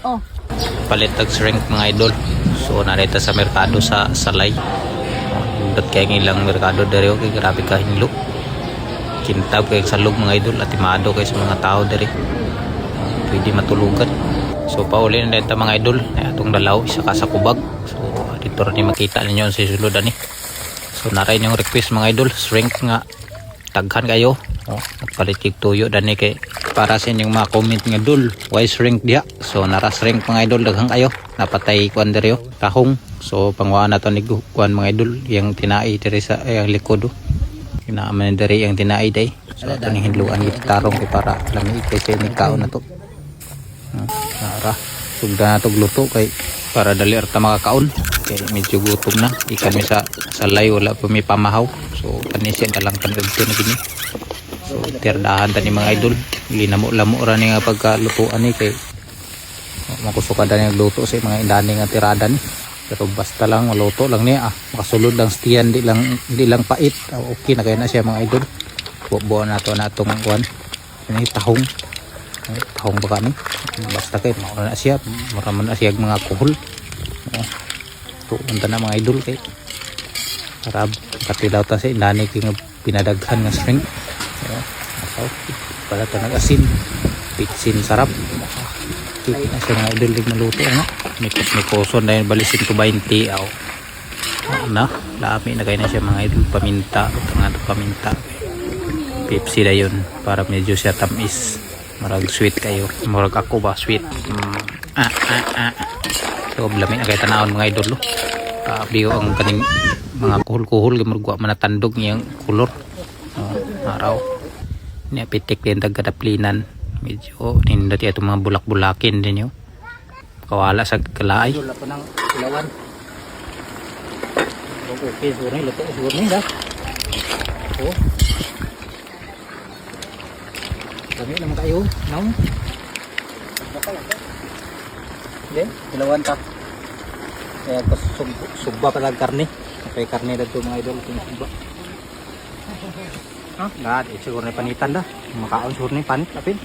Oh. Palit tag shrimp mga idol. So narita sa merkado sa Salay. Dot kay ilang merkado dere okay, grabe ka hinlo. Kintab kay salog mga idol at timado kay sa mga tao dere. Pwede matulugan. So pauli na dito mga idol ay atong dalaw isa ka sa kubag. So dito rin makita ninyo sa sulod ani. So naray yung request mga idol, shrimp nga taghan kayo. Nagpalit kig tuyo dani kay para sa inyong mga comment nga dul why shrimp dia. So nara shrimp mga idol daghang kayo. Napatay kuan diri tahong. So pangwaan nato ni kuan mga idol yang tinai diri sa likod. Kinaaman diri yang tinai day. So ato ni hinluan gitarong kay para lami kay sa ni kaon nato. Nara sugda nato gluto kay para dali arta makakaon kay medyo gutom na ikan mi sa Salay wala pa may pamahaw. So kanisi dalang kanudto na gini. So tirdahan tani mga idol linamo-lamo ra ni nga pagkalutuan ni kay makusukan na yung luto sa mga indani nga tirada ni. Pero basta lang maluto lang niya makasulod lang stiyan di lang pait. Okay na kaya na siya mga idol. Buo na to na itong kuan ini tahong baka ni basta kay mauna na siya maraman na siya mga kuhol. Tuunta na mga idol kay para katilaw ta sa indani kay pinadaghan nga shrimp. Pala ito nag-asin pitsin sarap kaya na siya mga idol lig maluto may koson na yun balisin ko 20 na lami na kayo na siya mga idol paminta paminta Pepsi na yun para medyo siya tamis marag sweet kayo marag ako ba sweet so lami na kayo tanahon mga idol biyo ang kaning mga kuhul-kuhul maragwa manatandog niyang kulor araw niya pitik din tagkadaplinan medyo nindot itong mga bulak-bulakin din yun kawala sa kalaay wala pa ng ilawan okay suray luto suray dah dami naman kayo naong hindi ilawan ta kaya sugba pa lang karne kaya karne dito mga idol sugba lahat siguro na panitan dah makaon siguro na panit lapin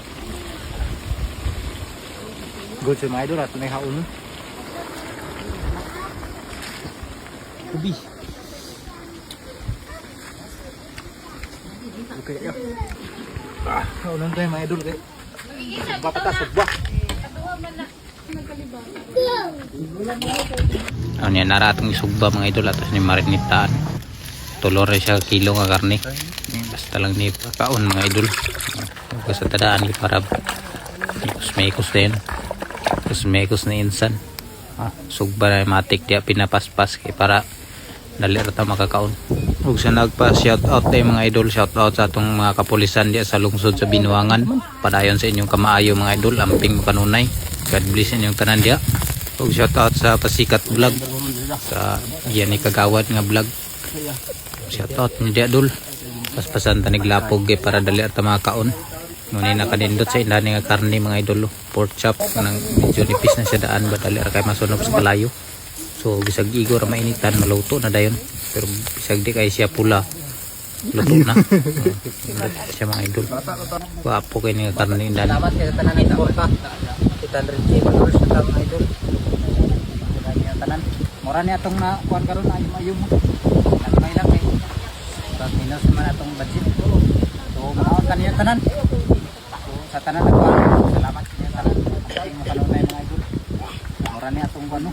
good sa mga idol at may haon ubi okay ya haonan tayo mga idol kay sugba patas sugba ano yan naratong isugba mga idol atas ni marinitaan tulor siya kilo nga karne basta lang ni kaon mga idol sa tadaan para kusmekos din kusmekos na insan sugba na matik dia pinapaspas kay para dali rata makakaon ug sa nagpa shout out tay mga idol shout out sa atong mga kapulisan dia sa lungsod sa Binuangan padayon sa inyong kamaayo mga idol amping mo kanunay God bless inyong tanan dia ug shout out sa Pasikat Vlog sa yan ni Kagawad nga vlog shout out ni dia dul paspasan tanig lapog kay para dali at makakaon ngunit nakanindot sa indani nga karne mga idol pork chop nang medyo nipis na siya daan ba dali ra kay masunog sa kalayo so bisag igo ra mainitan maluto na dayon pero bisag di kay siya pula luto na siya mga idol wapo kay nga karne indani salamat sa tanan ni pork kita rin followers sa mga idol tanan mura ni atong na kuan karon ayum may lang eh minus naman atong budget so makaon kanina tanan so sa tanan nagkuhan salamat kanina tanan ang mga kanunay mga idol mura ni atong ano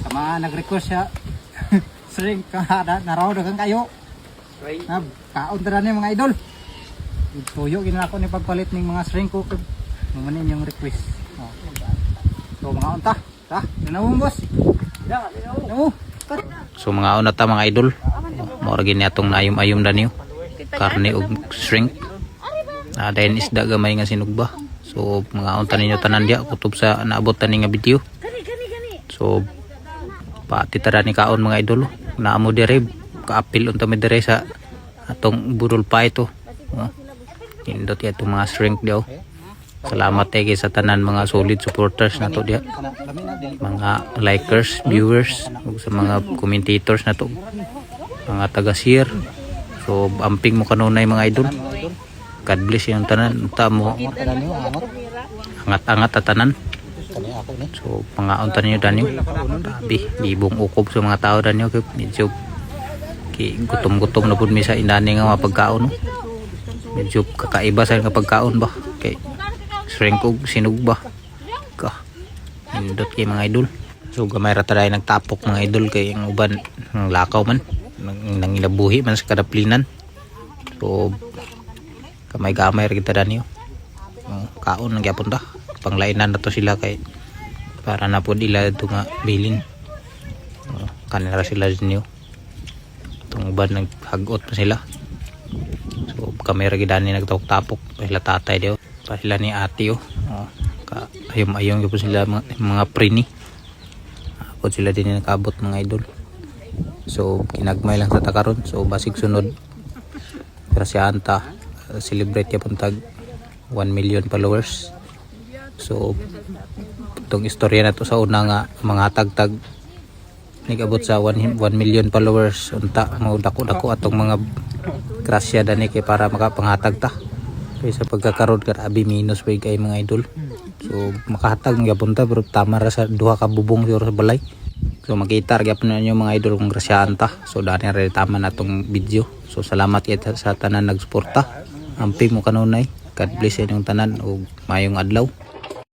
sa mga nag-request siya sring kahada naraw dagang kayo na kaon tanan ni mga idol tuyo gina ako ni pagpalit ning mga sring ko manin yung request so mga unta nanawong boss nanawong so mga una ta mga idol mora gini atong naayom-ayom daniyo karne ug shrimp dayon isda gamay nga sinugba so mga unta ninyo tanan dia kutob sa naabot tani nga video so pati tara ni kaon mga idol naamo dire kaapil unta mi dire sa atong burol pa ito indot itong mga shrimp daw salamat tayo sa tanan mga solid supporters na to dia mga likers, viewers ug sa mga commentators na to mga taga-share so amping mo kanunay mga idol God bless yung tanan ta mo angat-angat tatanan. Kani ako ni. So pangaon tanan nyo danyo. Tabi, libong ukob sa mga tao danyo kay medyo gutom-gutom na pud mi sa inani nga mga pagkaon no. Medyo kakaiba sa nga pagkaon ba kay shrimp og sinug ba ka indot kay mga idol. So gamay ra taday nagtapok mga idol kay ang uban ng lakaw man nangilabuhi man sa kadaplinan. So gamay-gamay ra kita danyo. Kaon nang gyapon ta. Panglainan na to sila kay para na po ila ito nga bilin. Kanila sila dinyo. Itong uban naghagot pa sila. So kami ra gidani nagtapok sila tatay dio. Pa sila ni ate ayong-ayong po sila mga prini. Ako sila din nakabot mga idol. So kinagmay lang sa takaron. So basig sunod grasyahan ta celebrate ya puntag 1 million followers. So itong istorya na to sa una nga mga tagtag nigabot sa 1 million followers unta mo dako-dako atong mga grasya dani kay para makapanghatag ta. Kay sa pagkakaroon grabe minus pa kay mga idol. So makahatag gyapon ta pero tama ra sa duha ka bubong siguro sa balay. So makita gyapon ninyo mga idol kung grasyahan ta. So dani ra tama na tong video. So salamat kay sa tanan nagsuporta. Ampi mo kanunay. God bless inyong tanan ug mayong adlaw.